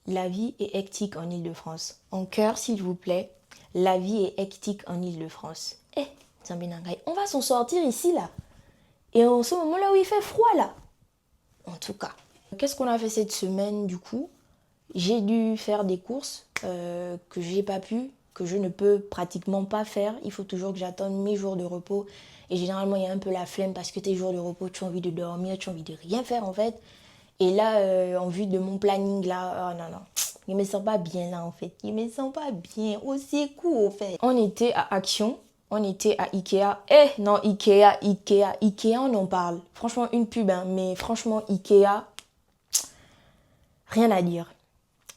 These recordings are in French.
La vie est hectique en Île-de-France. En cœur, s'il vous plaît, la vie est hectique en Île-de-France. Eh, Zambinangai, on va s'en sortir ici, là. Et en ce moment-là où il fait froid, là. En tout cas. Qu'est-ce qu'on a fait cette semaine, du coup? J'ai dû faire des courses que j'ai pas pu, que je ne peux pratiquement pas faire. Il faut toujours que j'attende mes jours de repos. Et généralement, il y a un peu la flemme parce que tes jours de repos, tu as envie de dormir, tu as envie de rien faire, en fait. Et là, en vue de mon planning, là, oh non, non. Je me sens pas bien là en fait. Je me sens pas bien. Au secours en fait. On était à Action. On était à Ikea. Eh non, Ikea. Ikea, on en parle. Franchement, une pub, hein. Mais franchement, Ikea, rien à dire.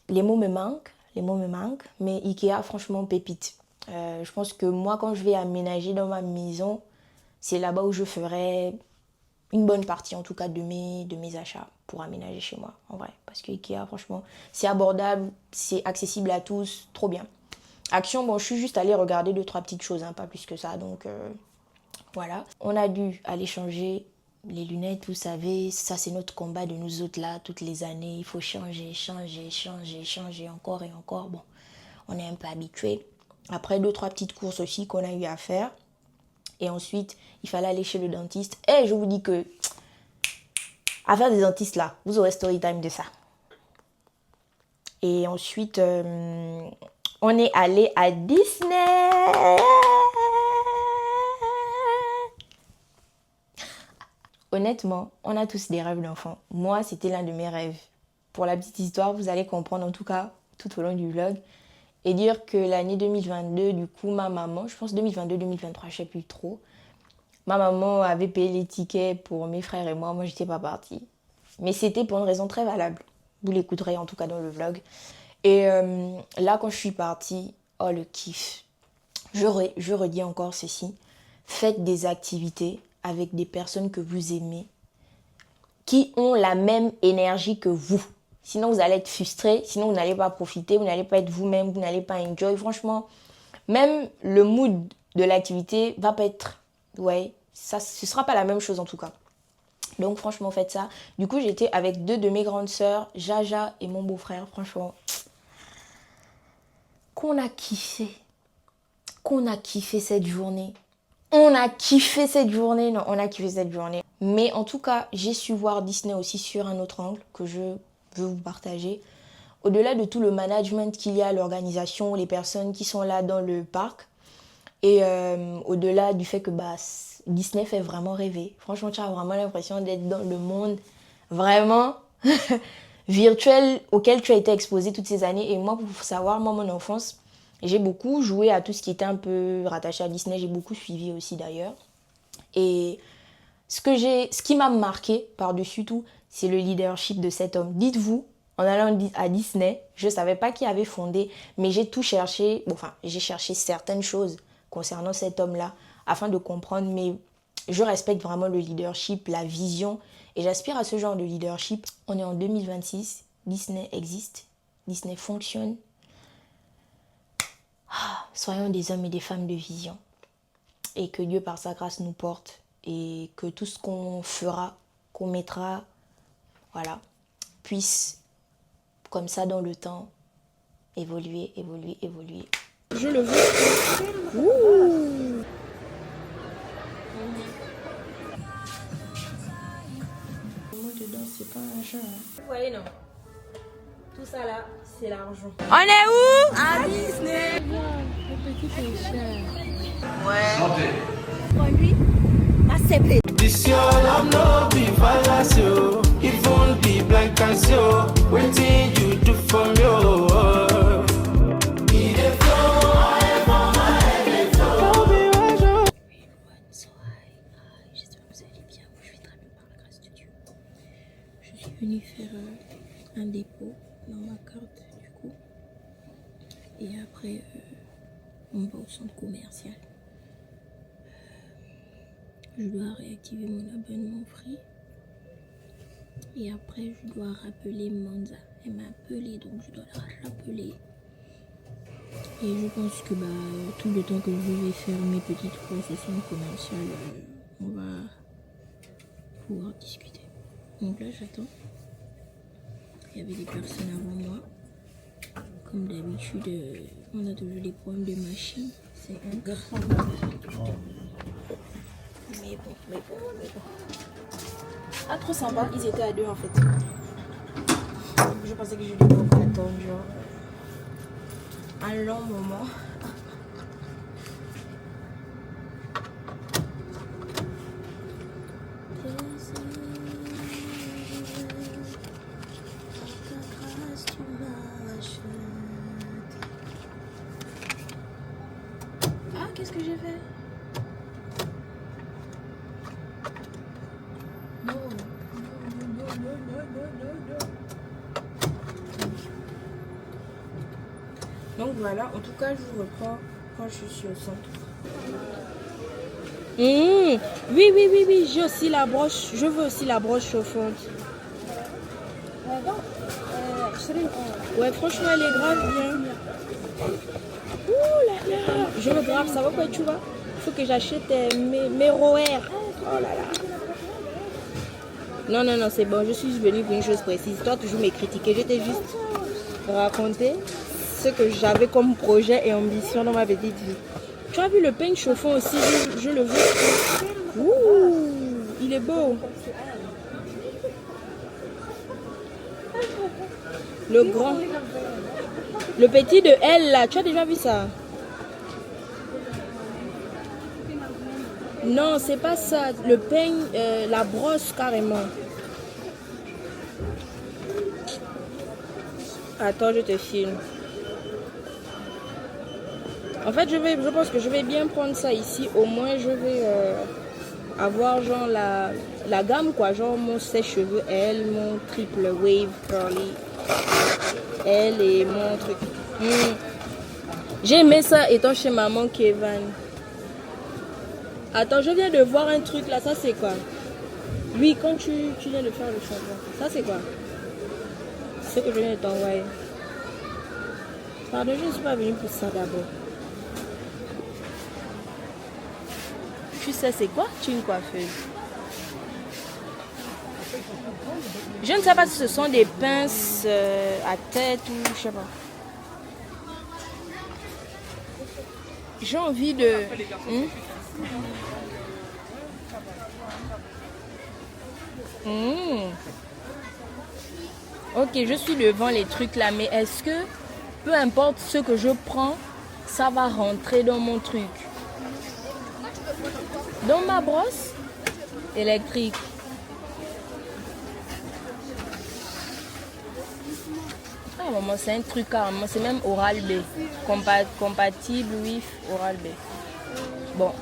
Les mots me manquent. Les mots me manquent. Mais Ikea, franchement, pépite. Je pense que moi, quand je vais aménager dans ma maison, c'est là-bas où je ferai une bonne partie en tout cas de mes achats pour aménager chez moi en vrai, parce que Ikea franchement c'est abordable, c'est accessible à tous, trop bien. Action, bon je suis juste allée regarder 2-3 petites choses, hein, pas plus que ça, donc voilà. On a dû aller changer les lunettes, vous savez, ça c'est notre combat de nous autres là, toutes les années, il faut changer encore et encore, bon on est un peu habitué. Après 2-3 petites courses aussi qu'on a eu à faire. Et ensuite, il fallait aller chez le dentiste. Et je vous dis que, affaire des dentistes là, vous aurez story time de ça. Et ensuite, on est allé à Disney. Honnêtement, on a tous des rêves d'enfants. Moi, c'était l'un de mes rêves. Pour la petite histoire, vous allez comprendre en tout cas tout au long du vlog. Et dire que l'année 2022, du coup, ma maman, je pense 2022-2023, je sais plus trop, ma maman avait payé les tickets pour mes frères et moi j'étais pas partie. Mais c'était pour une raison très valable. Vous l'écouterez en tout cas dans le vlog. Et là, quand je suis partie, oh le kiff. Je redis encore ceci. Faites des activités avec des personnes que vous aimez, qui ont la même énergie que vous. Sinon, vous allez être frustré, sinon vous n'allez pas profiter, vous n'allez pas être vous-même, vous n'allez pas enjoy. Franchement, même le mood de l'activité va pas être... Ouais, ça, ce sera pas la même chose en tout cas. Donc franchement, faites ça. Du coup, j'étais avec 2 de mes grandes sœurs, Jaja et mon beau-frère. Franchement, qu'on a kiffé. Qu'on a kiffé cette journée. On a kiffé cette journée. Non, on a kiffé cette journée. Mais en tout cas, j'ai su voir Disney aussi sur un autre angle que je veux vous partager. Au-delà de tout le management qu'il y a, l'organisation, les personnes qui sont là dans le parc, et au-delà du fait que Disney fait vraiment rêver. Franchement, tu as vraiment l'impression d'être dans le monde vraiment virtuel auquel tu as été exposé toutes ces années. Et moi, pour savoir, moi, mon enfance, j'ai beaucoup joué à tout ce qui était un peu rattaché à Disney. J'ai beaucoup suivi aussi d'ailleurs. Et ce qui m'a marqué par-dessus tout, c'est le leadership de cet homme. Dites-vous, en allant à Disney, je ne savais pas qui avait fondé, mais j'ai tout cherché. Bon, enfin, j'ai cherché certaines choses concernant cet homme-là afin de comprendre. Mais je respecte vraiment le leadership, la vision. Et j'aspire à ce genre de leadership. On est en 2026. Disney existe. Disney fonctionne. Soyons des hommes et des femmes de vision. Et que Dieu, par sa grâce, nous porte. Et que tout ce qu'on fera, qu'on mettra, voilà, puisse, comme ça, dans le temps, évoluer. Je le veux. Ouh. Moi dedans, c'est pas un jeu. Vous voyez, non? Tout ça là, c'est l'argent. On est où? À Disney. Le petit est cher. Ouais. Pour lui, ma CP. This your love no be fallacy, oh. It won't be blank as you. Waiting you do for me, oh. J'espère que vous allez bien. Je vais très bien par la grâce de Dieu. Je suis venue faire un dépôt dans ma carte du coup. Et après, on va au centre commercial. Je dois réactiver mon abonnement free. Et après, je dois rappeler Manza. Elle m'a appelé, donc je dois la rappeler. Et je pense que tout le temps que je vais faire mes petites courses au centre commercial, on va pouvoir discuter. Donc là, j'attends. Il y avait des personnes avant moi. Comme d'habitude, on a toujours des problèmes de machine. C'est un grave. Mais bon. Ah, trop sympa. Ils étaient à deux en fait. Je pensais que je devais encore attendre, genre. Un long moment. Ah, qu'est-ce que j'ai fait? Non. Donc voilà, en tout cas, je vous reprends quand je suis au centre. Oui, j'ai aussi la broche. Je veux aussi la broche chauffante. Ouais, franchement, elle est grave bien. Ouh là là. Je me grave, ça va quoi, tu vois? Il faut que j'achète mes ROR. Oh là là. Non, c'est bon. Je suis venue pour une chose précise. Toi, toujours me critiquer. Je t'ai juste raconté ce que j'avais comme projet et ambition dans ma petite vie. Tu as vu le peigne chauffant aussi, je le veux. Ouh, il est beau. Le grand. Le petit de elle là, tu as déjà vu ça? Non, c'est pas ça. Le peigne, la brosse carrément. Attends, je te filme. En fait, je pense que je vais bien prendre ça ici. Au moins, je vais avoir genre la gamme quoi. Genre mon sèche-cheveux, elle, mon triple wave curly, elle et mon truc. J'ai aimé ça étant chez maman Kevin. Attends, je viens de voir un truc là. Ça, c'est quoi? Oui, quand tu viens de faire le changement. Ça, c'est quoi? C'est ce que je viens de t'envoyer. Pardon, je ne suis pas venue pour ça d'abord. Tu sais c'est quoi? Tu es une coiffeuse. Je ne sais pas si ce sont des pinces à tête ou je sais pas. J'ai envie de... Ok, je suis devant les trucs là, mais est-ce que peu importe ce que je prends, ça va rentrer dans mon truc? Dans ma brosse électrique. Ah maman, c'est un truc carrément, c'est même Oral-B. Compatible with Oral-B. Bon.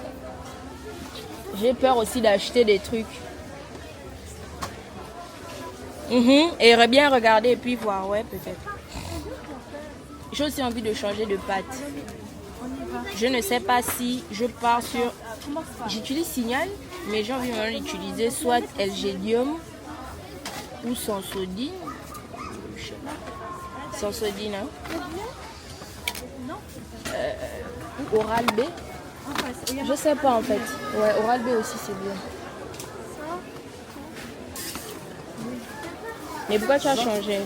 J'ai peur aussi d'acheter des trucs. Et bien regarder et puis voir, ouais peut-être. J'ai aussi envie de changer de pâte. Je ne sais pas si je pars sur... J'utilise Signal, mais j'ai envie maintenant d'utiliser soit Elgédium ou Sensodyne. Sensodyne, hein? Ou Oral-B. Je sais pas en fait. Ouais, Oral-B aussi c'est bien. Mais pourquoi tu as changé?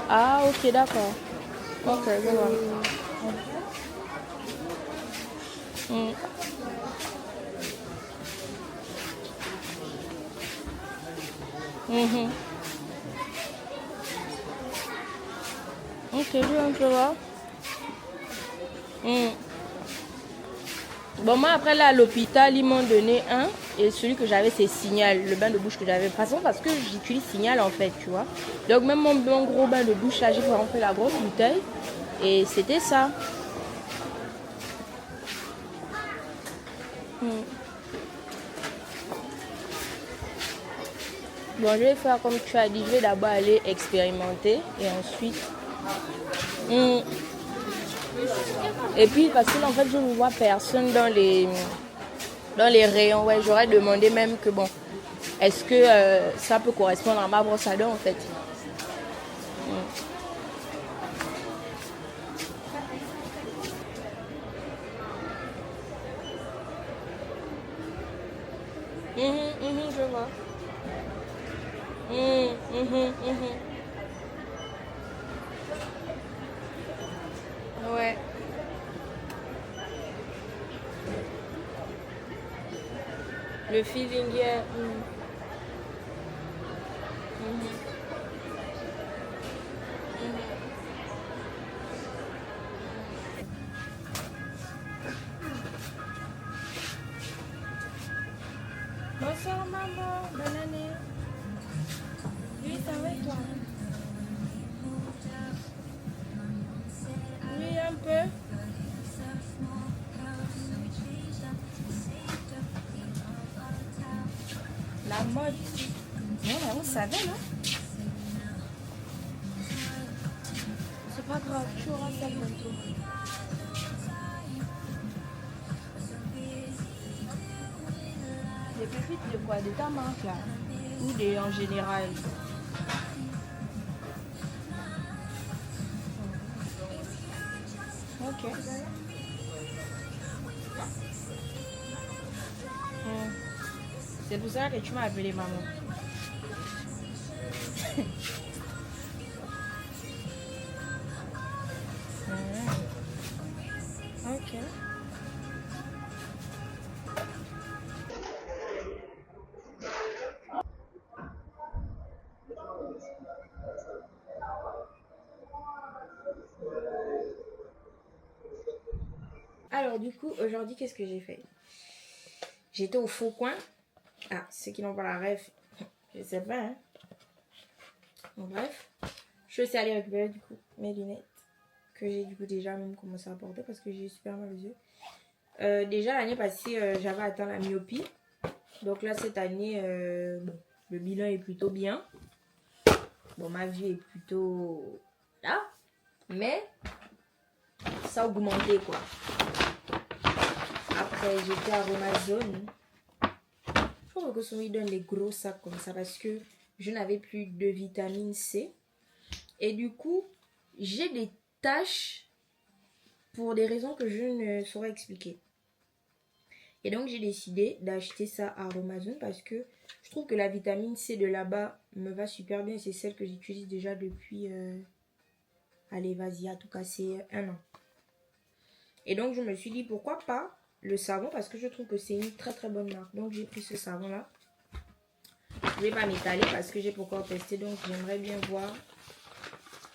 Ah ok, d'accord. Ok, je vois. Ok, je vois. Bon, moi après là à l'hôpital, ils m'ont donné un. Et celui que j'avais c'est Signal, le bain de bouche que j'avais. Parce que j'utilise Signal en fait, tu vois. Donc même mon gros bain de bouche là, j'ai rempli la grosse bouteille. Et c'était ça. Bon, je vais faire comme tu as dit, je vais d'abord aller expérimenter et ensuite... Et puis parce que là, en fait, je ne vois personne dans les rayons. Ouais, j'aurais demandé même que bon, est-ce que ça peut correspondre à ma brosse à dents en fait. Je vois. Ouais. Le feeling, yeah. Bonsoir maman, bonne année. Oui, ça va et toi? Oui, un peu. La mode. Non, mais on savait, non? C'est pas grave, tu auras ça bientôt. Les pépites de quoi? De ta marque là? Ou des en général? Ok. C'est pour ça que tu m'as appelé maman. Ok. Alors du coup, aujourd'hui, qu'est-ce que j'ai fait? J'étais au Faux Coin. Ah, ceux qui n'ont pas la ref, je sais pas, hein. Bon, bref. Je suis aussi allée récupérer du coup mes lunettes. Que j'ai du coup déjà même commencé à porter parce que j'ai super mal aux yeux. Déjà l'année passée, j'avais atteint la myopie. Donc là, cette année, bon, le bilan est plutôt bien. Bon, ma vue est plutôt là. Mais ça a augmenté quoi. Après, j'étais à Amazon. Je trouve que souvent ils donnent les gros sacs comme ça parce que je n'avais plus de vitamine C. Et du coup, j'ai des taches pour des raisons que je ne saurais expliquer. Et donc, j'ai décidé d'acheter ça à Amazon parce que je trouve que la vitamine C de là-bas me va super bien. C'est celle que j'utilise déjà depuis... Allez, vas-y, à tout casser 1 an. Et donc, je me suis dit, pourquoi pas le savon parce que je trouve que c'est une très très bonne marque. Donc, j'ai pris ce savon-là. Je ne vais pas m'étaler parce que j'ai pas encore testé. Donc, j'aimerais bien voir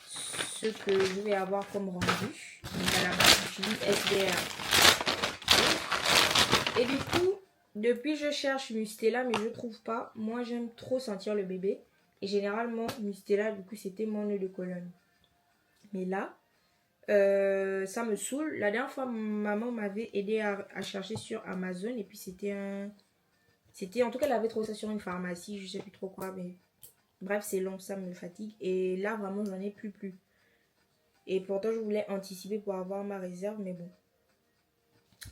ce que je vais avoir comme rendu. Donc, à la base, j'utilise SDR. Et du coup, depuis je cherche Mustela, mais je trouve pas. Moi, j'aime trop sentir le bébé. Et généralement, Mustela, du coup, c'était mon nœud de colonne. Mais là, ça me saoule. La dernière fois, maman m'avait aidé à chercher sur Amazon. Et puis, c'était un... en tout cas, elle avait trouvé ça sur une pharmacie. Je sais plus trop quoi, mais... Bref, c'est long, ça me fatigue. Et là, vraiment, j'en ai plus. Et pourtant, je voulais anticiper pour avoir ma réserve, mais bon.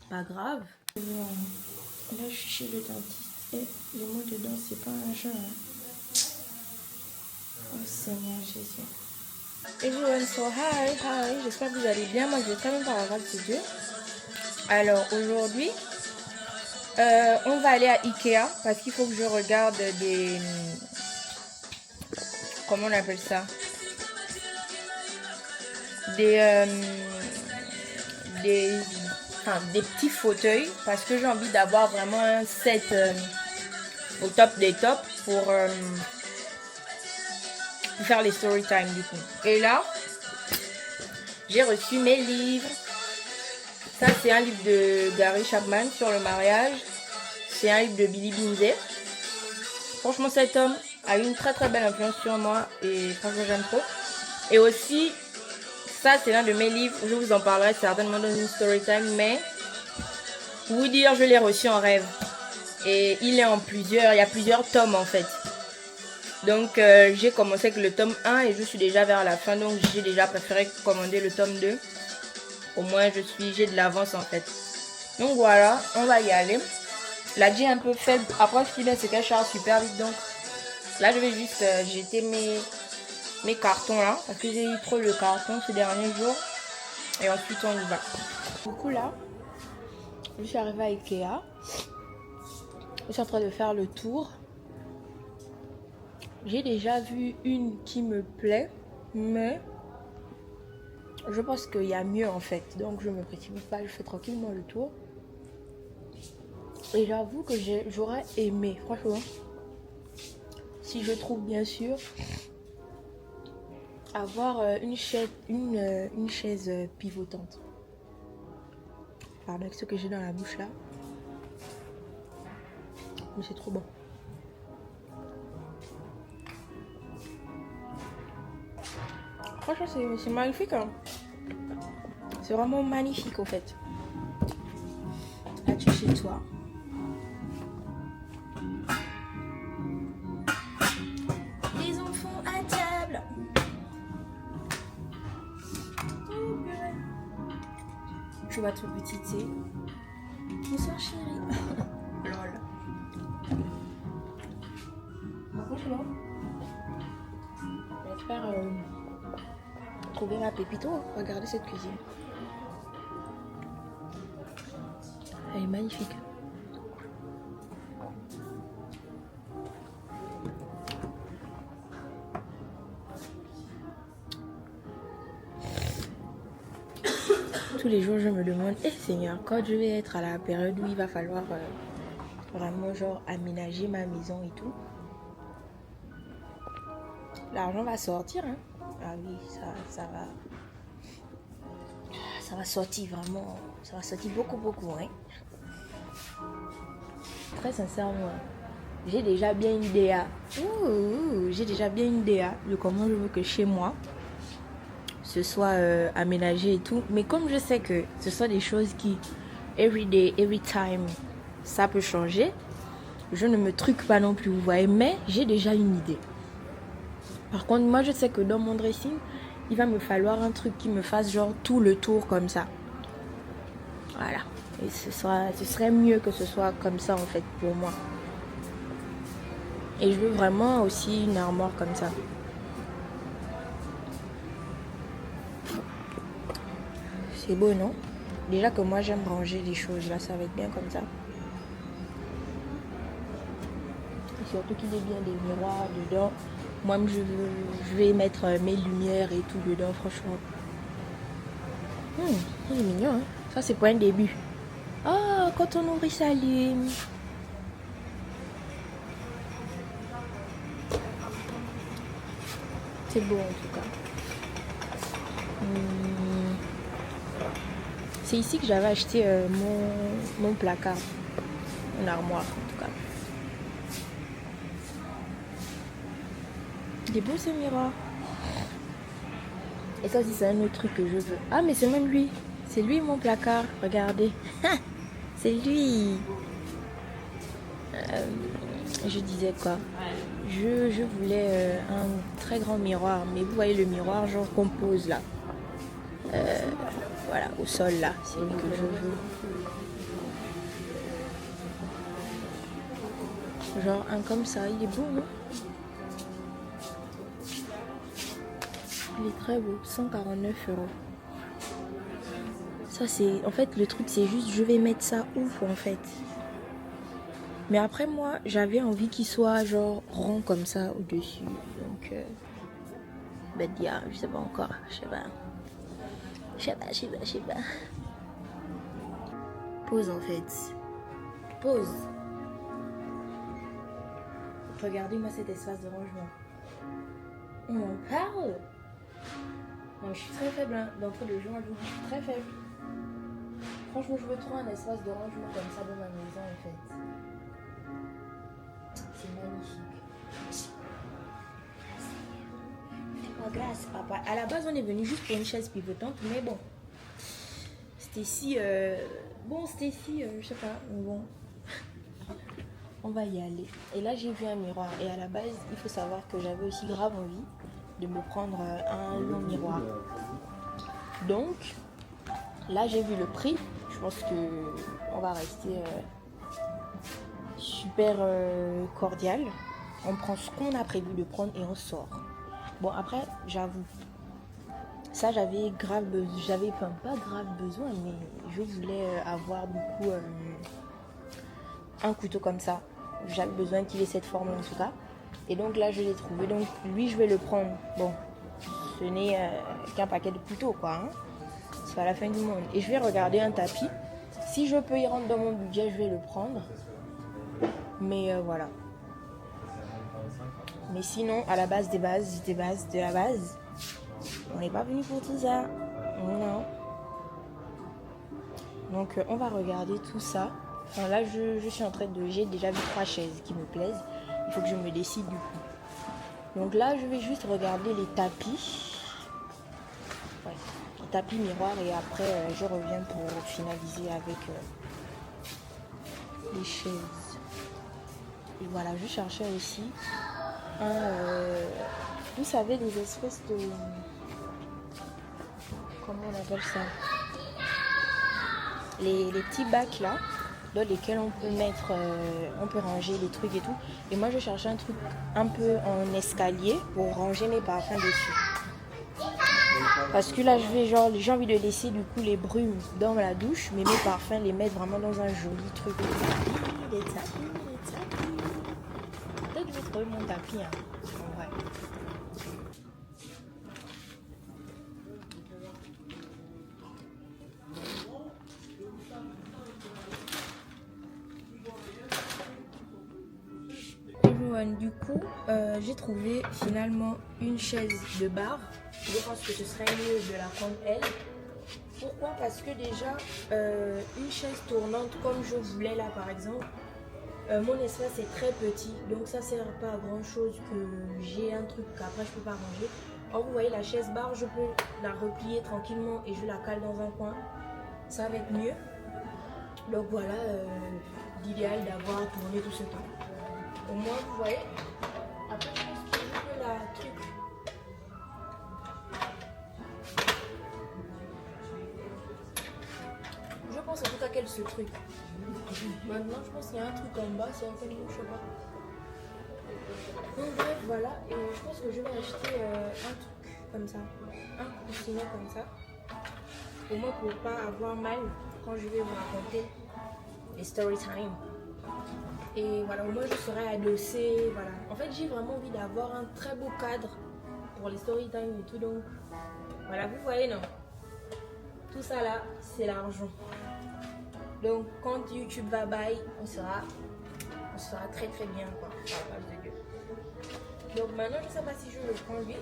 Pas grave. Là, je suis chez le dentiste. Et les mots dedans, c'est pas un jeu. Hein. Oh Seigneur Jésus. Everyone, so hi. J'espère que vous allez bien. Moi, je vais très bien par la grâce de Dieu. Alors, aujourd'hui, on va aller à Ikea parce qu'il faut que je regarde des... Comment on appelle ça? Des petits fauteuils parce que j'ai envie d'avoir vraiment un set au top des tops pour faire les story time du coup. Et là, j'ai reçu mes livres. Ça, c'est un livre de Gary Chapman sur le mariage. C'est un livre de Billy Binze. Franchement, cet homme a une très très belle influence sur moi et franchement, j'aime trop. Et aussi, ça, c'est l'un de mes livres. Je vous en parlerai certainement dans une story time. Mais pour vous dire, je l'ai reçu en rêve. Et il est en plusieurs. Il y a plusieurs tomes en fait. Donc, j'ai commencé avec le tome 1 et je suis déjà vers la fin. Donc, j'ai déjà préféré commander le tome 2. Au moins, j'ai de l'avance en fait. Donc, voilà. On va y aller. La G est un peu faible. Après, ce qui est bien, c'est qu'elle charge super vite. Donc, là, je vais juste jeter mes cartons là. Parce que j'ai eu trop le carton ces derniers jours. Et ensuite, on y va. Du coup, là, je suis arrivée à Ikea. Je suis en train de faire le tour. J'ai déjà vu une qui me plaît, mais je pense qu'il y a mieux en fait. Donc je me précipite pas, je fais tranquillement le tour. Et j'avoue que j'aurais aimé, franchement, si je trouve bien sûr, avoir une chaise pivotante. Pardon, avec ce que j'ai dans la bouche là. Mais c'est trop bon. Franchement, c'est magnifique. Hein. C'est vraiment magnifique en fait. Là, tu es chez toi. Les enfants à table. Tu vas tout petit thé. Bonsoir chérie. Lol. Franchement, j'espère trouver ma pépito. Regardez cette cuisine. Elle est magnifique. Tous les jours, je me demande, Seigneur, quand je vais être à la période où il va falloir vraiment genre aménager ma maison et tout, l'argent va sortir, hein. Ah oui, ça va sortir vraiment, ça va sortir beaucoup, hein. Très sincèrement, j'ai déjà bien une idée, de comment je veux que chez moi ce soit aménagé et tout. Mais comme je sais que ce sont des choses qui, every day, every time, ça peut changer, je ne me truque pas non plus, vous voyez. Mais j'ai déjà une idée. Par contre, moi, je sais que dans mon dressing, il va me falloir un truc qui me fasse genre tout le tour comme ça. Voilà. Et ce serait mieux que ce soit comme ça, en fait, pour moi. Et je veux vraiment aussi une armoire comme ça. C'est beau, non? Déjà que moi, j'aime ranger les choses. Là, ça va être bien comme ça. Et surtout qu'il y ait bien des miroirs dedans. Moi, je vais mettre mes lumières et tout dedans, franchement. Il est mignon, hein? Ça, c'est pour un début. Ah, quand on ouvre, ça s'allume. C'est beau, en tout cas. C'est ici que j'avais acheté mon placard. Mon armoire, en tout cas. Il est beau, ce miroir. Et ça aussi, c'est un autre truc que je veux. Ah, mais c'est même lui. C'est lui, mon placard. Regardez. C'est lui. Je disais quoi? Je voulais un très grand miroir. Mais vous voyez le miroir, genre qu'on pose là. Voilà, au sol là. C'est lui que je veux. Genre un comme ça. Il est beau, non? Il est très beau. 149 €. Ça, c'est... En fait, le truc, c'est juste... Je vais mettre ça où, en fait? Mais après, moi, j'avais envie qu'il soit, genre, rond comme ça, au-dessus. Donc, Badia, je sais pas encore. Je sais pas. Pause, en fait. Pause. Regardez-moi cet espace de rangement. On en parle? Non, je suis très faible, hein. D'entrée de jeu, je suis très faible. Franchement, je veux trop un espace de rangement comme ça dans ma maison, en fait. C'est magnifique. Oh, grâce, papa. À la base, on est venu juste pour une chaise pivotante, mais bon. Stacy, je sais pas, mais bon. On va y aller. Et là, j'ai vu un miroir. Et à la base, il faut savoir que j'avais aussi grave envie de me prendre un long miroir. Donc, là, j'ai vu le prix. Je pense que on va rester super cordial. On prend ce qu'on a prévu de prendre et on sort. Bon, après, j'avoue, ça, j'avais pas grave besoin, mais je voulais avoir beaucoup un couteau comme ça. J'avais besoin qu'il ait cette forme en tout cas. Et donc là, je l'ai trouvé. Donc lui, je vais le prendre. Bon, ce n'est qu'un paquet de couteaux, quoi. Hein. C'est pas la fin du monde. Et je vais regarder un tapis. Si je peux y rentrer dans mon budget, je vais le prendre. Mais voilà. Mais sinon, à la base de la base, on n'est pas venu pour tout ça. Non. Donc on va regarder tout ça. Enfin là, je suis en train de... J'ai déjà vu 3 chaises qui me plaisent. Il faut que je me décide du coup. Donc là, je vais juste regarder les tapis. Ouais, les tapis miroirs et après, je reviens pour finaliser avec les chaises. Et voilà, je cherchais aussi vous savez, des espèces de... Comment on appelle ça? Les petits bacs là, dans lesquels on peut mettre, on peut ranger les trucs et tout. Et moi, je cherchais un truc un peu en escalier pour ranger mes parfums dessus. Parce que là, j'ai envie de laisser du coup les brumes dans la douche, mais mes parfums, les mettre vraiment dans un joli truc. Les tapis. Peut-être que je vais trouver mon tapis, hein, en vrai. Du coup, j'ai trouvé finalement une chaise de bar. Je pense que ce serait mieux de la prendre elle. Pourquoi? Parce que déjà, une chaise tournante comme je voulais là par exemple, mon espace est très petit. Donc ça sert pas à grand chose que j'ai un truc qu'après je peux pas ranger. Or vous voyez la chaise bar, je peux la replier tranquillement et je la cale dans un coin. Ça va être mieux. Donc voilà l'idéal d'avoir tourné tout ce temps. Au moins, vous voyez. Après, je pense que je peux la truc. Je pense en tout cas qu'elle se truc. Maintenant, je pense qu'il y a un truc en bas, c'est un peu je sais pas. Donc bref, voilà. Et je pense que je vais acheter un truc comme ça. Un coussinet comme ça. Au moins pour pas avoir mal quand je vais vous raconter les story time. Et voilà, au moins je serai adossée, voilà. En fait, j'ai vraiment envie d'avoir un très beau cadre pour les story time et tout, donc voilà, vous voyez, non? Tout ça là, c'est l'argent. Donc, quand YouTube va bail, on sera très très bien, quoi, par la page de Dieu. Donc maintenant, je sais pas si je le prends lui.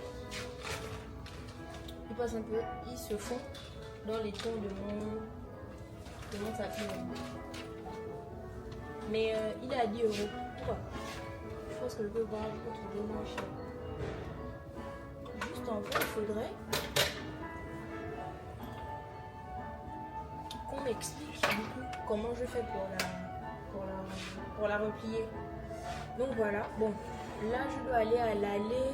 Il passe un peu, il se fond dans les tons de mon tapis. Mais il est à 10 €. Pourquoi? Je pense que je peux voir, je peux trouver moins cher. Juste en fait, il faudrait qu'on m'explique du coup comment je fais pour la replier. Donc voilà, bon, là je dois aller à l'allée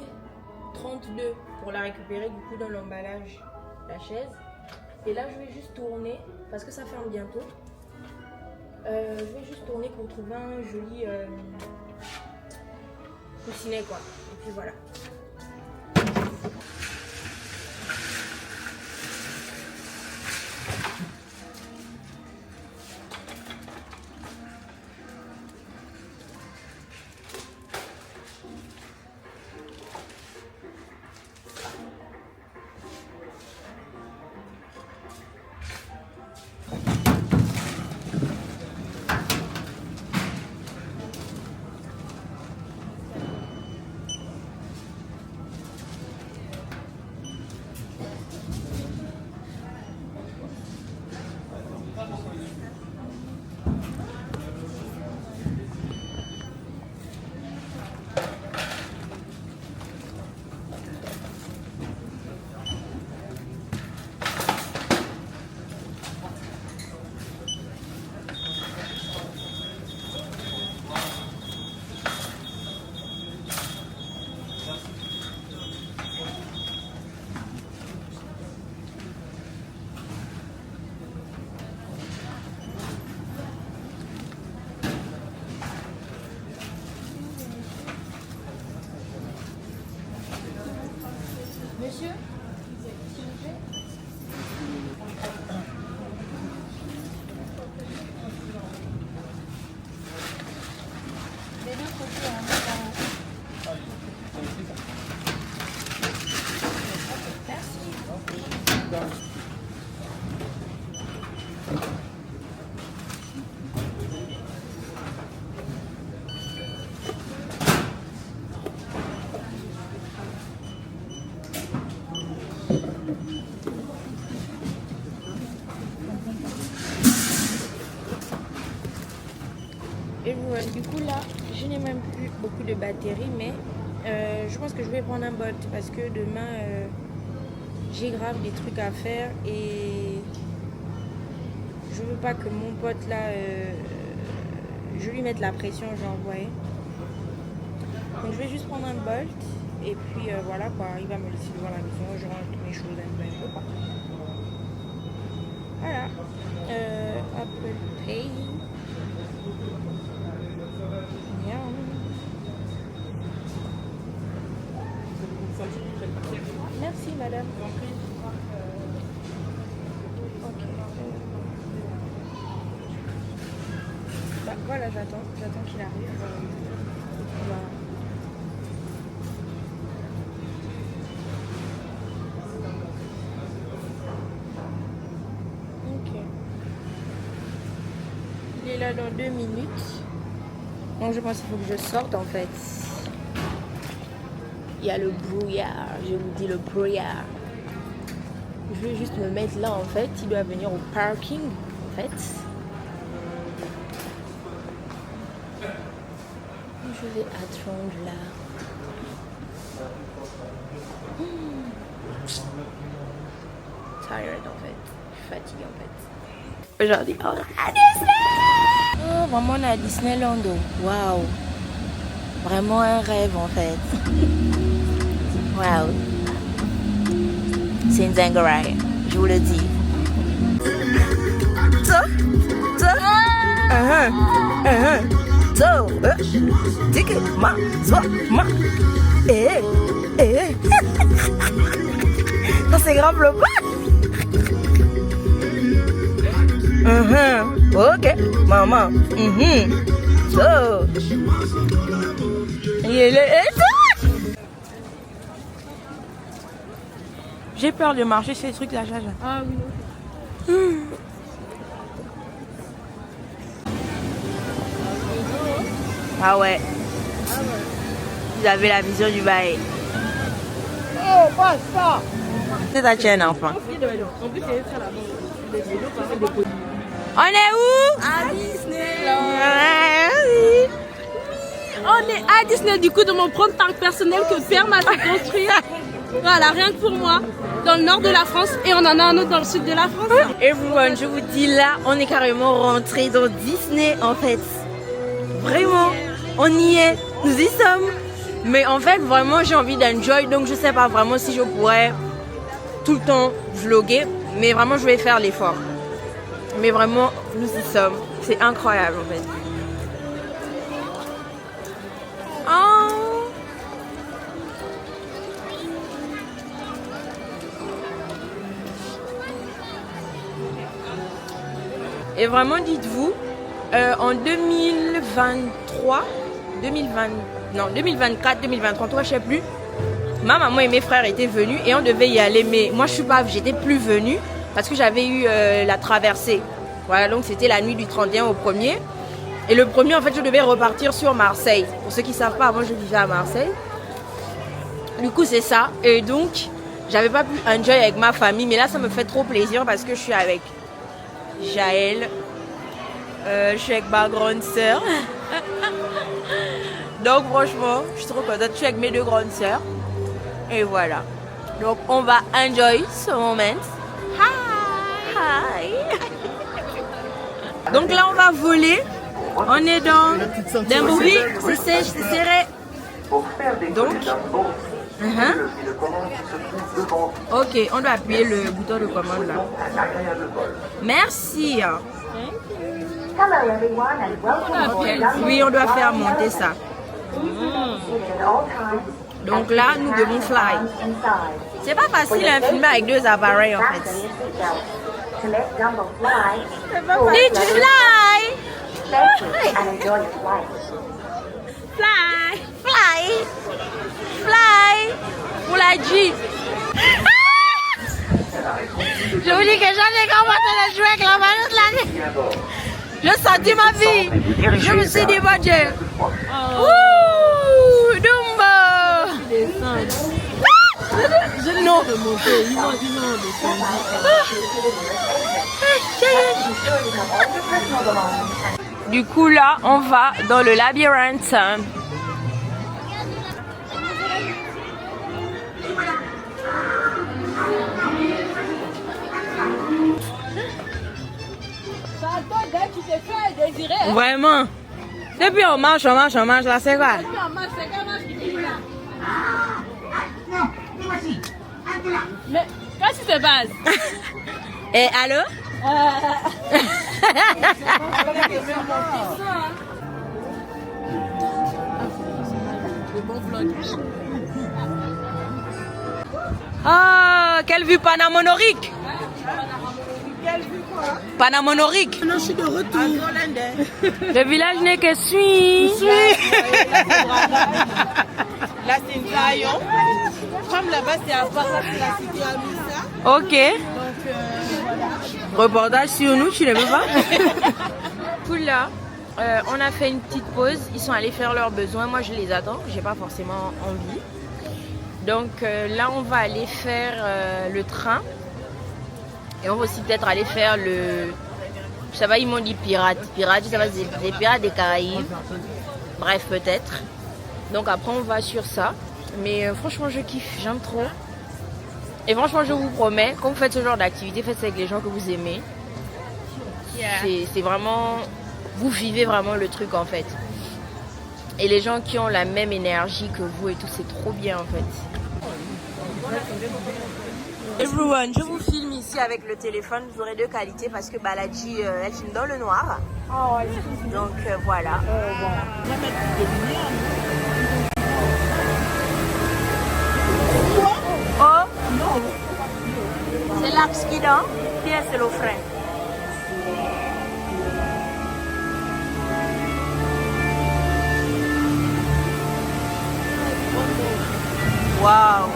32 pour la récupérer du coup dans l'emballage, la chaise. Et là je vais juste tourner parce que ça ferme bientôt. Je vais juste tourner pour trouver un joli coussinet quoi. Et puis voilà. Monsieur, s'il vous plaît. De l'autre côté, on est Ouais, du coup là, je n'ai même plus beaucoup de batterie, mais je pense que je vais prendre un Bolt parce que demain j'ai grave des trucs à faire et je veux pas que mon pote là, je lui mette la pression, genre, ouais. Donc je vais juste prendre un Bolt et puis voilà quoi, il va me laisser devant la maison, je rentre mes choses un peu quoi. Voilà, Apple Pay. Miaou. Merci madame. Ok. Bah, voilà, j'attends qu'il arrive. Voilà. Ok. Il est là dans 2 minutes. Donc je pense qu'il faut que je sorte en fait. Il y a le brouillard, je vous dis le brouillard. Je vais juste me mettre là en fait. Il doit venir au parking en fait. Je vais attendre là. Tired en fait. Je suis fatiguée en fait. Aujourd'hui, on est à Disney! Oh, vraiment on est à Disneyland. Waouh! Vraiment un rêve en fait. Waouh! C'est une dinguerie, je vous le dis. Ça c'est grave le pas. Ok, maman. So. J'ai peur de marcher sur les trucs là, Jaja. Ah oui. Ah ouais. Vous avez la vision du bail. Oh, pas ça. C'est ta chaîne, enfant. En plus, c'est ça là-bas. On est où? À Disney. Ouais. On est à Disney, du coup, de mon propre parc personnel que Père m'a fait construire. Voilà, rien que pour moi, dans le nord de la France, et on en a un autre dans le sud de la France. Et everyone, je vous dis là, on est carrément rentré dans Disney en fait. Vraiment, on y est, nous y sommes. Mais en fait, vraiment, j'ai envie d'enjoy, donc je sais pas vraiment si je pourrais tout le temps vlogger. Mais vraiment, je vais faire l'effort. Mais vraiment, nous y sommes. C'est incroyable en fait. Oh. Et vraiment, dites-vous, en 2023, 2024, 2023, je sais plus, ma maman et mes frères étaient venus et on devait y aller. Mais moi, j'étais plus venue parce que j'avais eu la traversée. Voilà, donc c'était la nuit du 31 au 1er. Et le 1er, en fait, je devais repartir sur Marseille. Pour ceux qui ne savent pas, avant, je vivais à Marseille. Du coup, c'est ça. Et donc, j'avais pas pu enjoy avec ma famille. Mais là, ça me fait trop plaisir parce que je suis avec Jaël. Je suis avec ma grande sœur. Donc, franchement, je suis trop contente. Je suis avec mes 2 grandes sœurs. Et voilà. Donc, on va enjoy ce moment. Hi! Donc là, on va voler. On est dans Dumblebee, c'est serré. Donc, ok, on doit appuyer le bouton de commande là. Merci. Oui, on doit faire monter ça. Donc là, nous devons fly. C'est pas facile à filmer avec 2 appareils en fait. Did you fly? Fly pour la G. Je vous dis que jamais commencé à jouer avec la manette là. Je sentis ma vie. Je me suis dit, bon Dieu. Ouh, Dumbo. Non. Du coup là, on va dans le labyrinthe. Vraiment. Depuis on marche, là c'est quoi? Mais qu'est-ce qui se passe? Et allô? Ah, quelle vue panamonorique! Panamonorique. Non, je suis de retour. Le village n'est que suis. Là, c'est une Zion. Comme là-bas, c'est à part la cité à Missa. Ok. Donc, voilà. Reportage sur nous, tu ne peux pas? Cool là. On a fait une petite pause. Ils sont allés faire leurs besoins. Moi, je les attends. J'ai pas forcément envie. Donc là, on va aller faire le train. Et on va aussi peut-être aller faire le... Je sais pas, ils m'ont dit pirate. Pirate, je sais pas, c'est des pirates des Caraïbes. Bref, peut-être. Donc après, on va sur ça. Mais franchement, je kiffe. J'aime trop. Et franchement, je vous promets, quand vous faites ce genre d'activité, faites ça avec les gens que vous aimez. C'est vraiment... Vous vivez vraiment le truc, en fait. Et les gens qui ont la même énergie que vous et tout, c'est trop bien, en fait. Everyone, je vous filme ici avec le téléphone. Vous aurez deux qualités parce que Baladji, elle filme dans le noir. Donc voilà. Oh, c'est l'axe qui donne, puis c'est le frein. Waouh.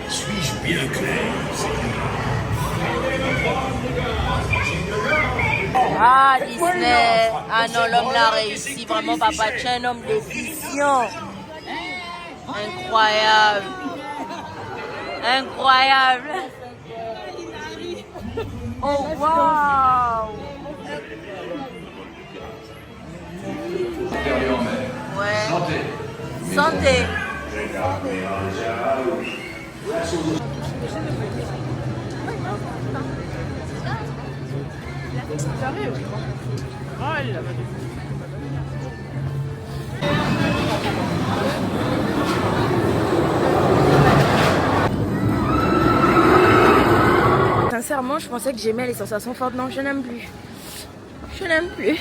Suis-je bien clair? Ah, Disney. Ah non, l'homme l'a réussi. Vraiment, papa, tu es un homme de vision. Incroyable. Incroyable. Oh, waouh. Ouais. Santé. Santé. Sincèrement, je pensais que j'aimais les sensations fortes. Non, je n'aime plus. Je n'aime plus.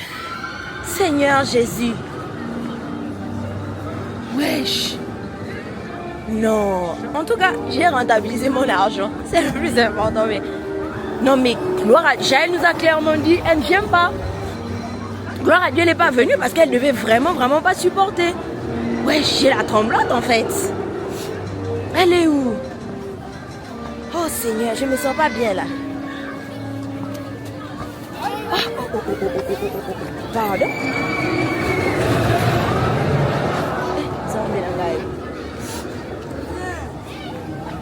Seigneur Jésus. Wesh. Non. En tout cas, j'ai rentabilisé mon argent. C'est le plus important. Mais... Non, mais gloire à Dieu. Jaël nous a clairement dit, elle ne vient pas. Gloire à Dieu, elle n'est pas venue parce qu'elle devait vraiment pas supporter. Wesh, j'ai la tremblante en fait. Elle est où? Oh Seigneur, je me sens pas bien là. Pardon?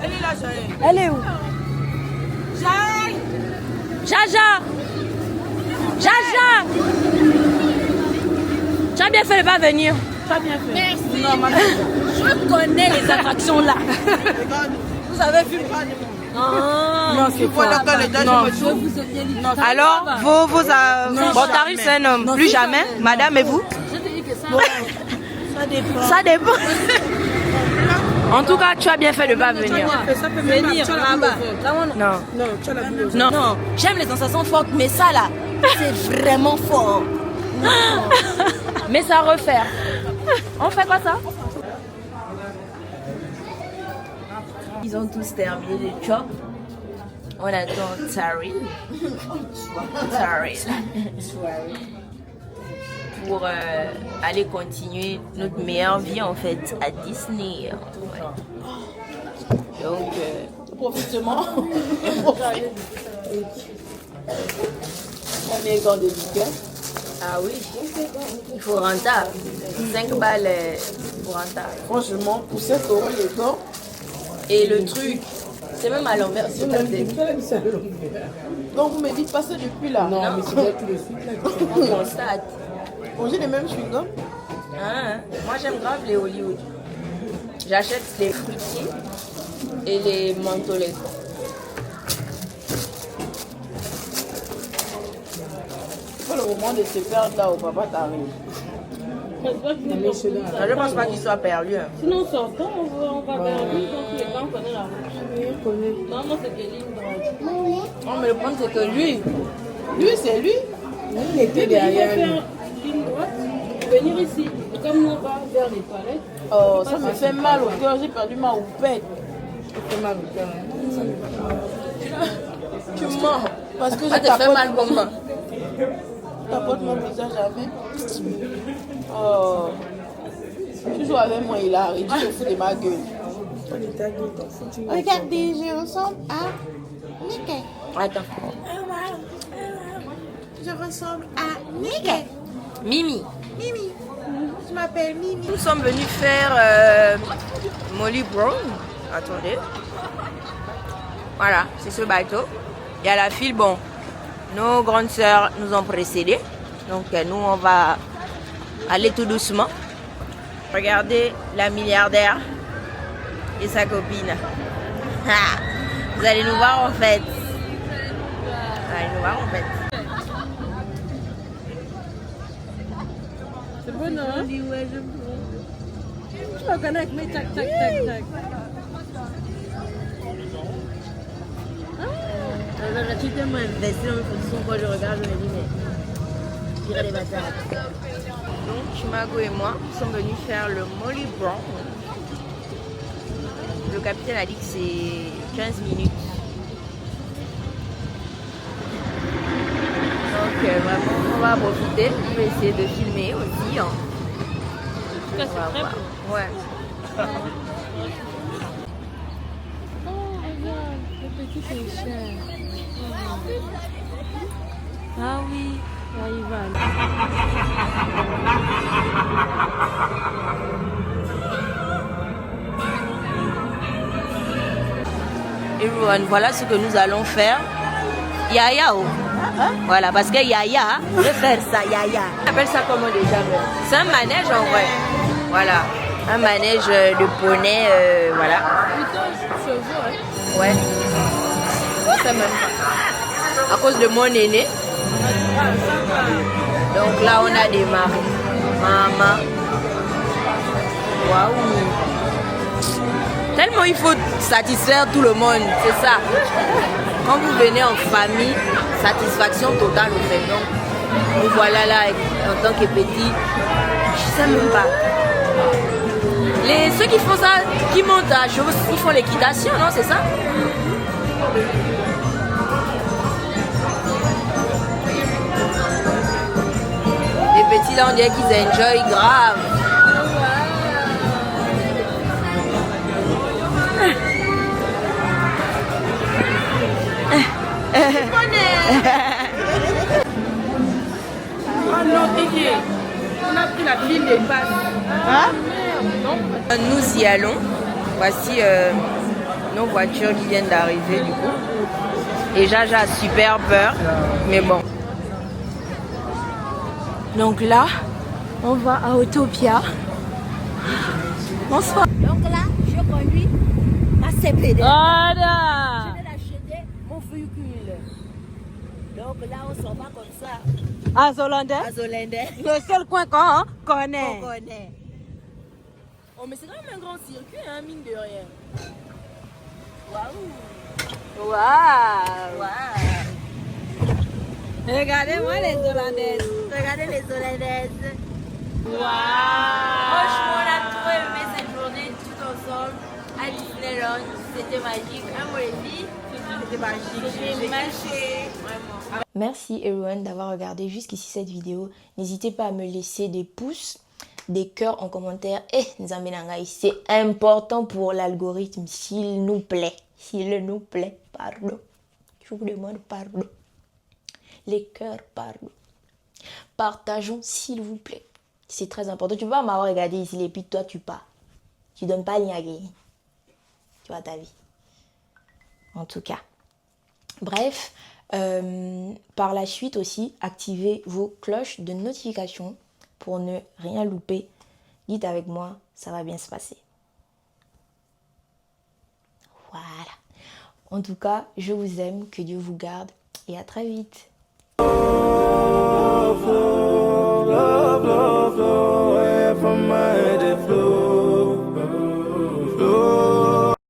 Elle est là, Jaël. Elle est où? Jaël! Jaja! Jaja! Tu as bien fait de pas venir. Tu as bien fait. Merci. Non, je connais les attractions là. Vous avez vu pas de monde. Non, c'est quoi là les gars, je vous ai bien dit. Alors, vos tarifs, c'est un homme. Plus jamais. Madame et vous? Je te dis que ça. Ça dépend. Ça dépend. En tout cas, tu as bien fait de pas venir. Ça peut venir là-bas. Non. Non, tu as la vie. Non. Non. J'aime les sensations fortes, mais ça là, c'est vraiment fort. Mais ça à refaire. On fait quoi ça? Ils ont tous terminé le job. On attend Tari. Pour aller continuer notre meilleure vie en fait à Disney. Ouais. Donc Profitement. Combien de liqueur? Ah oui, il faut rentable. 5 balles pour rentable. Franchement, pour 7 € les dents. Et le truc, c'est même à l'envers. C'est même Donc vous me dites pas ça depuis là. Non, mais c'est bien tout de suite là. On constate. Bon, j'ai les mêmes chewing-gums. Hein? Moi j'aime grave les Hollywood. J'achète les fruitiers et les mentholés. C'est pas le moment de se perdre là où papa t'arrive. Je pense pas qu'il soit perdu. Hein. Sinon, sortons, on va vers lui, donc les gars, on connaît la route. Non, moi, c'est que ligne droite. Non, mais le problème c'est que lui, C'est lui. Il était derrière faire ligne droite, venir ici. Et comme nous, on va vers les toilettes. Oh, ça me fait mal au cœur. J'ai perdu ma houppette. Ça fait mal au cœur. tu mens. Parce que Ça te fait mal comment? Tapote mon visage avec. Oh. Tu joues avec moi, il a arrêté. Tu te fous de ma gueule. Regardez, je ressemble à Mickey. Attends. Je ressemble à Mickey. Mimi. Mimi. Je m'appelle Mimi. Nous sommes venus faire Molly Brown. Attendez. Voilà, c'est ce bateau. Et à la file, bon, nos grandes sœurs nous ont précédés. Donc nous, on va aller tout doucement. Regardez la milliardaire et sa copine. Ah, vous allez nous voir en fait. Vous allez nous voir en fait. C'est bon, non? Oui, ouais, je me tu vas connaître, mais tac, tac, tac, tac. Là, tu t'aimes investir en fonction quand je regarde, je me dis, mais pire les bâtards. Donc, Chimago et moi sommes venus faire le Molly Brown. Le capitaine a dit que c'est 15 minutes. Donc, vraiment, on va profiter. Je vais essayer de filmer aussi. Hein. En tout cas, c'est très beau. Ouais. Oh, regarde, le petit pêcheur. Ah oui, là il va. Et voilà ce que nous allons faire. Yaya, oh. Voilà, parce que Yaya veut faire ça, Yaya. On appelle ça comment déjà? C'est un manège en vrai. Voilà, un manège de poney, voilà. Ouais. Je sais même pas. À cause de mon aîné. Donc là, on a démarré. Maman. Waouh. Tellement il faut satisfaire tout le monde, c'est ça. Quand vous venez en famille, satisfaction totale au fait. Donc, nous voilà là en tant que petit. Je sais même pas. Ceux qui font ça, qui montent à cheval, ils font l'équitation, non? C'est ça? Les petits là, on dirait qu'ils enjoy grave. Oh non, Didier. On a pris la file des passes. Hein? Nous y allons. Voici nos voitures qui viennent d'arriver du coup. Et Jaja a super peur. Mais bon. Donc là, on va à Autopia. Bonsoir. Donc là, je conduis ma CPD. Voilà. Je vais acheter mon véhicule. Donc là, on s'en va comme ça À Zolande, à Zolende. le seul coin qu'on connaît. On connaît. Oh mais c'est quand même un grand circuit, hein, mine de rien. Waouh. Waouh. Waouh. Regardez-moi les Hollandaises. Regardez les Zolandaises. Franchement, on a trop aimé cette journée tout ensemble à Disneyland. C'était magique. Hein, moi les filles, c'était magique. J'ai marché. Vraiment. Merci everyone d'avoir regardé jusqu'ici cette vidéo. N'hésitez pas à me laisser des pouces, des cœurs en commentaire. Et c'est important pour l'algorithme, s'il nous plaît. S'il nous plaît, pardon. Je vous demande pardon. Les cœurs, pardon. Partageons, s'il vous plaît. C'est très important. Tu peux pas m'avoir regardé ici et puis toi, tu pars. Tu donnes pas lien à gagner. Tu vois ta vie. En tout cas. Bref, par la suite aussi, activez vos cloches de notification pour ne rien louper. Dites avec moi, ça va bien se passer. Voilà. En tout cas, je vous aime, que Dieu vous garde et à très vite. Love, love, love, love.